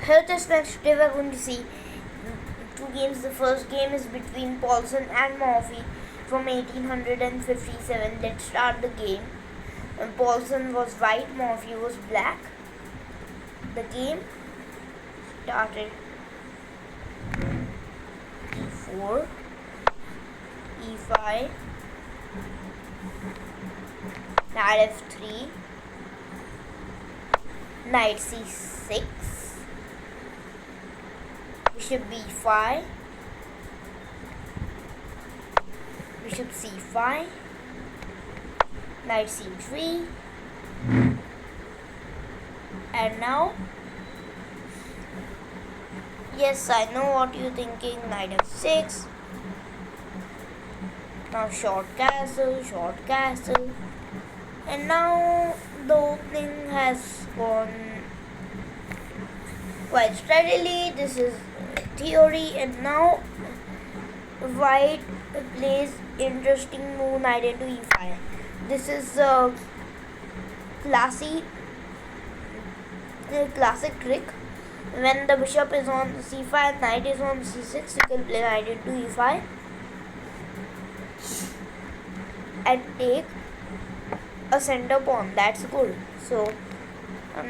Here this next day we're going to see two games. The first game is between Paulson and Murphy from 1857. Let's start the game. Paulson was white, Murphy was black. The game started. E4, E5, Knight F3, Knight C6, Bishop B5, Bishop C5, Knight C3, and now, yes, I know what you're thinking, Knight F6, now short castle, and now the opening has gone quite steadily. This is theory, and now white plays interesting move, knight into e5. This is a classic trick. When the bishop is on c5, knight is on c6, you can play knight into e5 and take a center pawn. That's good. So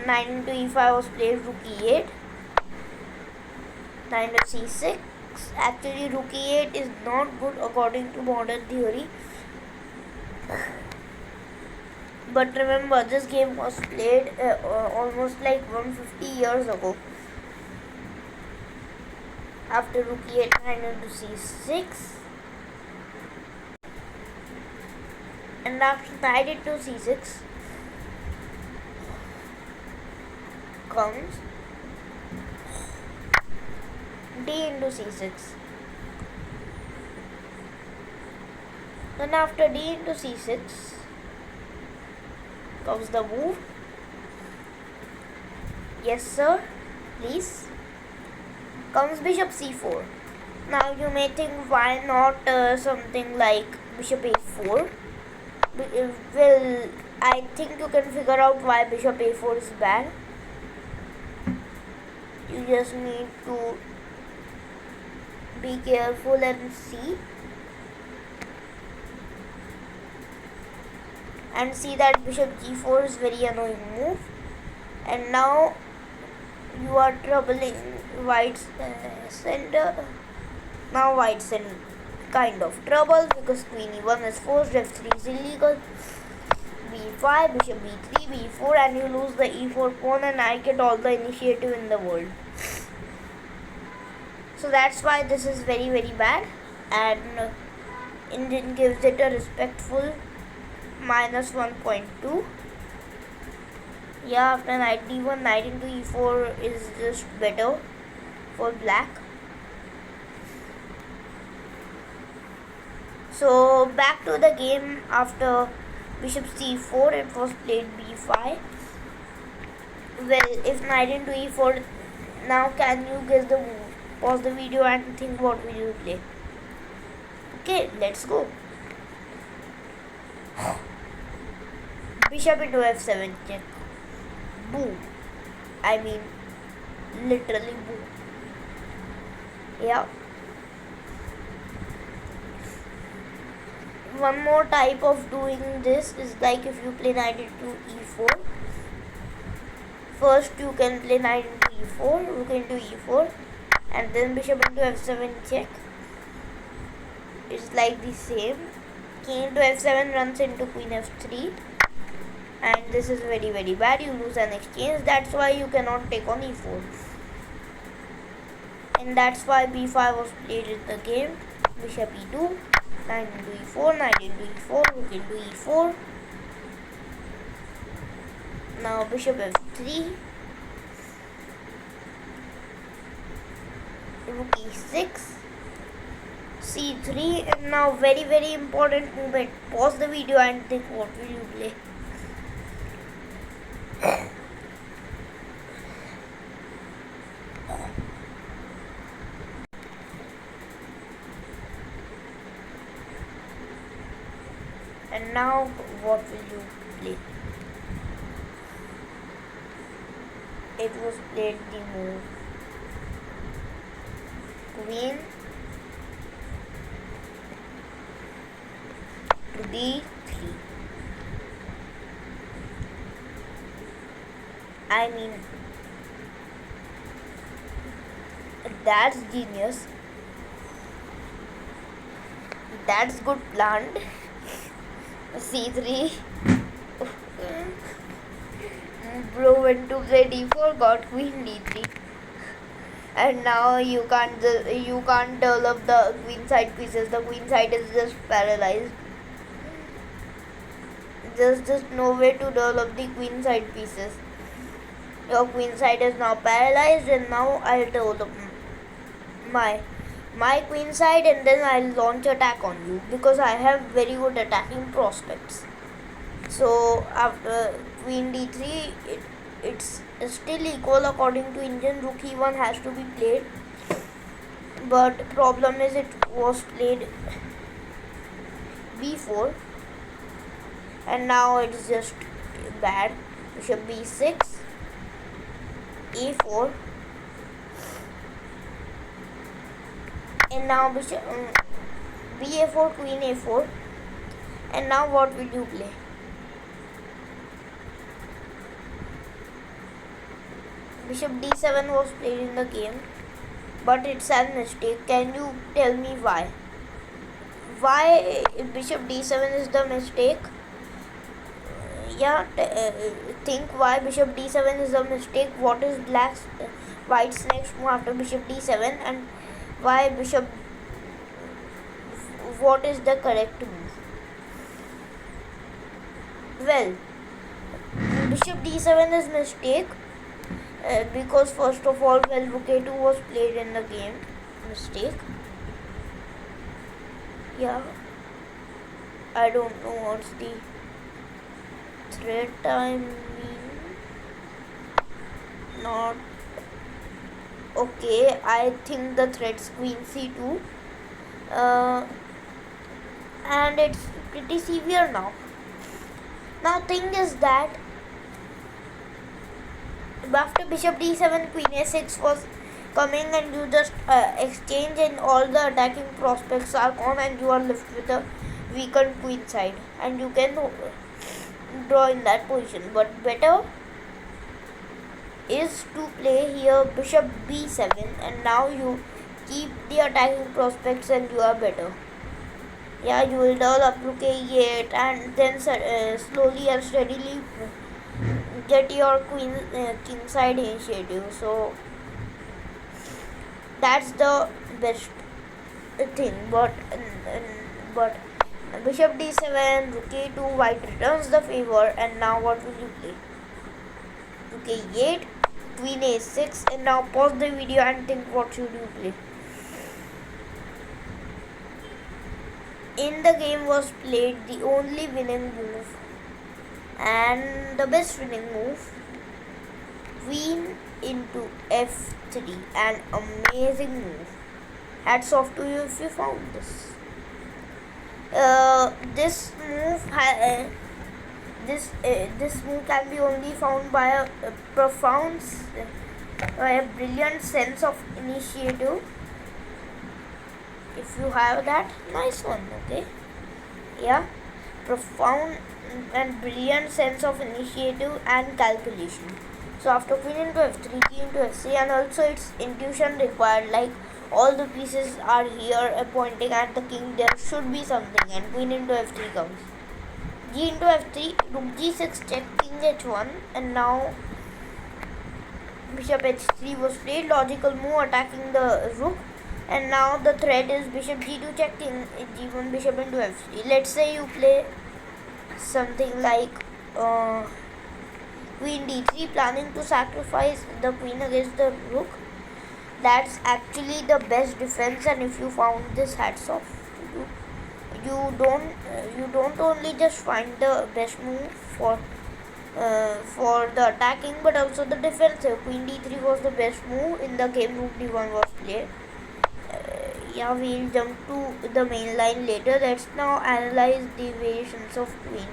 knight into e5 was played, rook e8, knight into c6. Actually, rook e8 is not good according to modern theory. But remember, this game was played almost like 150 years ago. After rook e8, knight into c6, and after knight into c6 comes d into c6. Then after d into c6 comes the move. Yes sir, please. Comes bishop c4. Now you may think, why not something like bishop a4? Well, I think you can figure out why bishop a4 is bad. You just need to be careful and see. And see that bishop g4 is very annoying move. And now you are troubling white's center. Now white's in kind of trouble because queen e1 is forced, f3 is illegal, b5, bishop b3, b4, and you lose the e4 pawn, and I get all the initiative in the world. So that's why this is very bad, and Indian gives it a respectful -1.2. Yeah, after knight d1, knight into e4 is just better for black. So back to the game. After bishop c4, it was played b5. Well, if knight into e4, now can you guess the move? Pause the video and think what will you play. Okay, let's go. Bishop into f7 check. Boom. I mean, literally boom. Yeah. One more type of doing this is like if you play knight into e4. First you can play knight into e4, rook into e4, and then bishop into f7 check. It's like the same. King into f7 runs into queen f3, and this is very bad. You lose an exchange. That's why you cannot take on e4, and that's why b5 was played in the game. Bishop e2, knight into e4, knight into e4, rook into e4. Now bishop f3, rook e6, c3, and now very important movement. Pause the video and think what will you play. And now what will you play? It was played the move queen to d3. I mean, that's genius. That's good planned. c3. Bro went to play d4, got queen d3, and now you can't develop the queen side pieces. The queen side is just paralyzed. There's just no way to develop the queen side pieces. Your queen side is now paralyzed, and now I'll develop my queen side, and then I'll launch attack on you because I have very good attacking prospects. So after queen d3, it's still equal according to Indian. Rook e1 has to be played, but problem is it was played b4, and now it's just bad. Bishop b6, a4, and now bishop ba4, queen a4, and now what will you play? Bishop d7 was played in the game, but it's a mistake. Can you tell me why? Why bishop d7 is the mistake? Think why bishop d7 is the mistake. What is white's next move after bishop d7, and why what is the correct move? Well, bishop d7 is mistake because first of all, rook a2 was played in the game. Mistake. Yeah, I don't know what's the threat. I mean, not okay. I think the threat's queen c2, and it's pretty severe now. Now thing is that after bishop d7, queen a6 was coming, and you just exchange, and all the attacking prospects are gone, and you are left with a weakened queen side, and you can draw in that position. But better is to play here bishop b7, and now you keep the attacking prospects, and you are better. Yeah, you will develop rook a8, and then slowly and steadily get your king side initiative. So that's the best thing. But bishop d7, rook a2, white returns the favor, and now what will you play? Rook a8, queen a6, and now pause the video and think what should you play. In the game was played the only winning move and the best winning move, queen into f3, an amazing move. Hats off to you if you found this. This move can be only found by a brilliant sense of initiative. If you have that, nice one. Okay, yeah, profound and brilliant sense of initiative and calculation. So after queen into f3, king into f3, and also it's intuition required, like all the pieces are here pointing at the king, there should be something, and queen into f3 comes. G into f3, rook g6 check, king h1, and now bishop h3 was played, logical move attacking the rook, and now the threat is bishop g2 check, king g1, bishop into f3. Let's say you play something like queen d3, planning to sacrifice the queen against the rook. That's actually the best defense, and if you found this, hats off to you. You don't only just find the best move for the attacking, but also the defensive. Queen d3 was the best move in the game. Rook d1 was played. Yeah, we'll jump to the main line later. Let's now analyze the variations of queen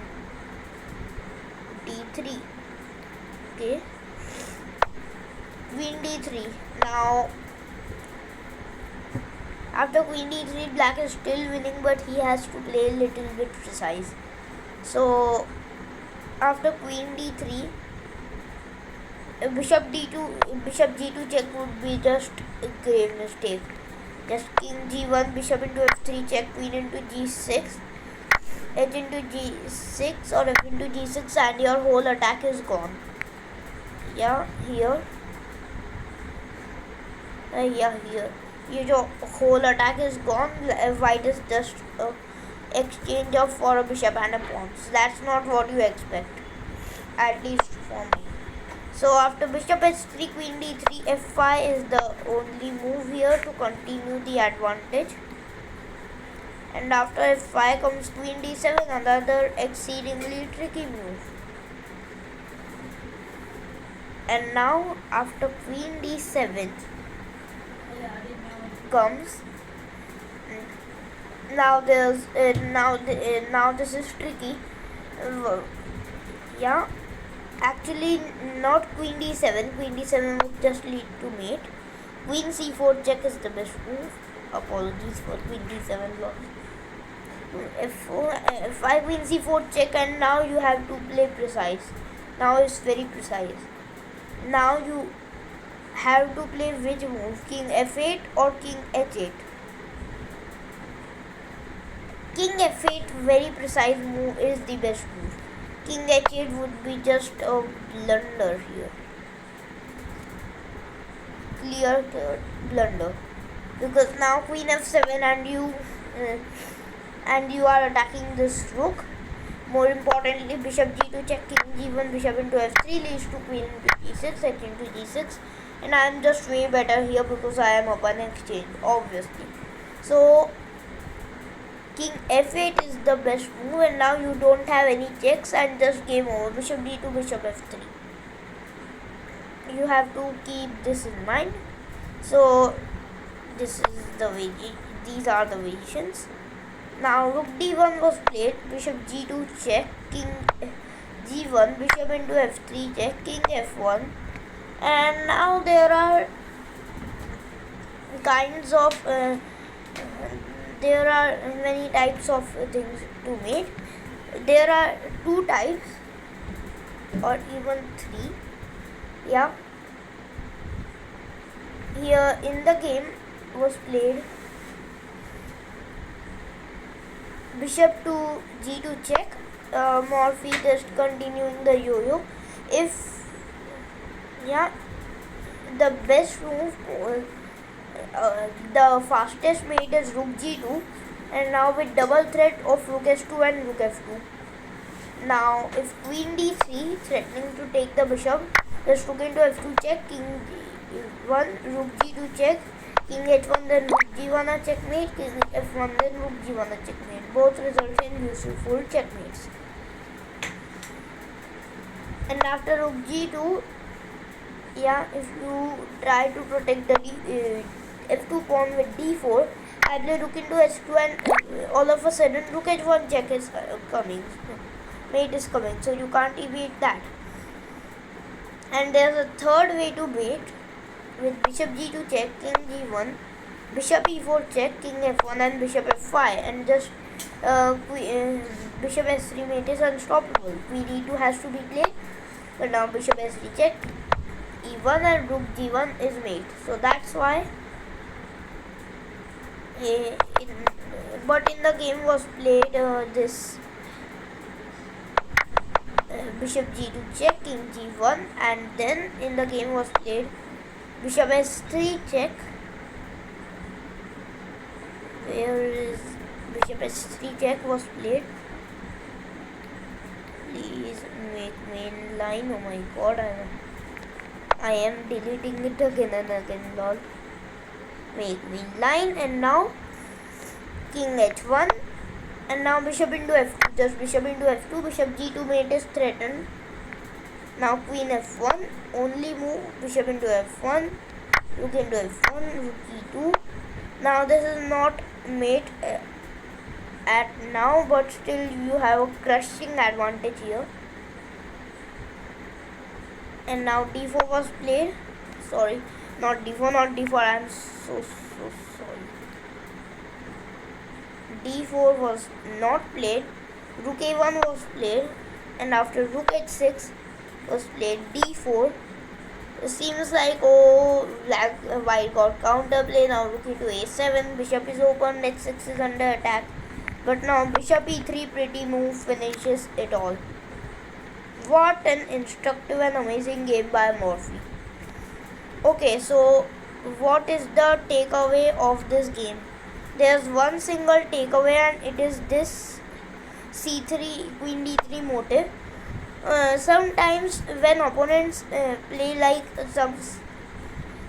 d3. Okay, queen d3. Now After queen d3, black is still winning, but he has to play a little bit precise. So after queen d3, bishop d2, bishop g2 check would be just a grave mistake. Just king g1, bishop into f3 check, queen into g6, h into g6 or f into g6, and your whole attack is gone. Yeah, here. Here. Your whole attack is gone. White is just exchange of for a bishop and a pawn. So that's not what you expect, at least for me. So after bishop h3, queen d3, f5 is the only move here to continue the advantage. And after f5 comes queen d7, another exceedingly tricky move. And now after queen d7 comes, now this is tricky. Yeah, actually not queen d7. Queen d7 would just lead to mate. Queen c4 check is the best move. Apologies for queen d7 loss. f5 queen c4 check, and now you have to play precise. Now it's very precise. Now you have to play which move, king f8 or king h8. King f8, very precise move, is the best move. King h8 would be just a blunder here. Clear blunder. Because now queen f7 and you are attacking this rook. More importantly, bishop g2 check, king g1, bishop into f3 leads to queen into g6, h into g6, and I am just way better here because I am up an exchange, obviously. So king f8 is the best move, and now you don't have any checks and just game over. Bishop d2, bishop f3. You have to keep this in mind. So this is the way. These are the variations. Now rook d1 was played, bishop g2 check, king g1, bishop into f3 check, king f1, and now there are kinds of there are many types of things to mate. There are 2 types or even 3. Yeah, here in the game was played bishop to g2 check, Morphy just continuing the yo-yo. If the best move, the fastest mate is rook g2, and now with double threat of rook s2 and rook f2. Now if queen d3 threatening to take the bishop, just rook into f2 check, king g1, rook g2 check, king h1, then rook g1 a checkmate, king f1, then rook g1 a checkmate. Both result in useful checkmates. And after rook g2, if you try to protect the f2 pawn with d4, I play rook into h2, and all of a sudden rook h1 check is coming. Mate is coming, so you can't evade that. And there's a third way to mate with bishop g2 check, king g1, bishop e4 check, king f1, and bishop f5, and just bishop s3 mate is unstoppable. Queen e2 has to be played, but now bishop s3 check, e1, and rook g1 is mate. So that's why. But in the game was played this bishop g2 check, king g1, and then in the game was played bishop s3 check. Where is bishop s3 check was played? Please make main line. Oh my god, I am deleting it again and again, lol. Make main line, and now king h1, and now bishop into f2, just bishop into f2, bishop g2 mate is threatened. Now queen f1, only move, bishop into f1, rook into f1, rook e2. Now this is not mate at now, but still you have a crushing advantage here. And now d4 was played. Sorry, not d4, I am so sorry. d4 was not played, rook a1 was played, and after rook h6 was played d4. It seems like, oh, white got counterplay. Now rook e to a7, bishop is open, h6 is under attack. But now bishop e3 pretty move finishes it all. What an instructive and amazing game by Murphy. Okay, so what is the takeaway of this game? There's one single takeaway, and it is this c3 queen d3 motive. Sometimes when opponents play like some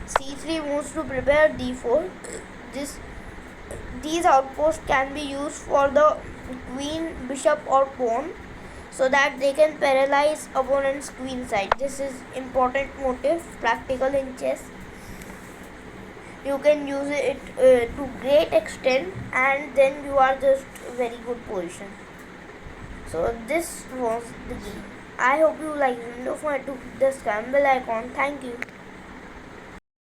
c3 moves to prepare d4, these outposts can be used for the queen, bishop or pawn, so that they can paralyze opponent's queen side. This is important motive, practical in chess. You can use it to great extent, and then you are just very good position. So this was the game. I hope you like the video. To hit the bell icon. Thank you.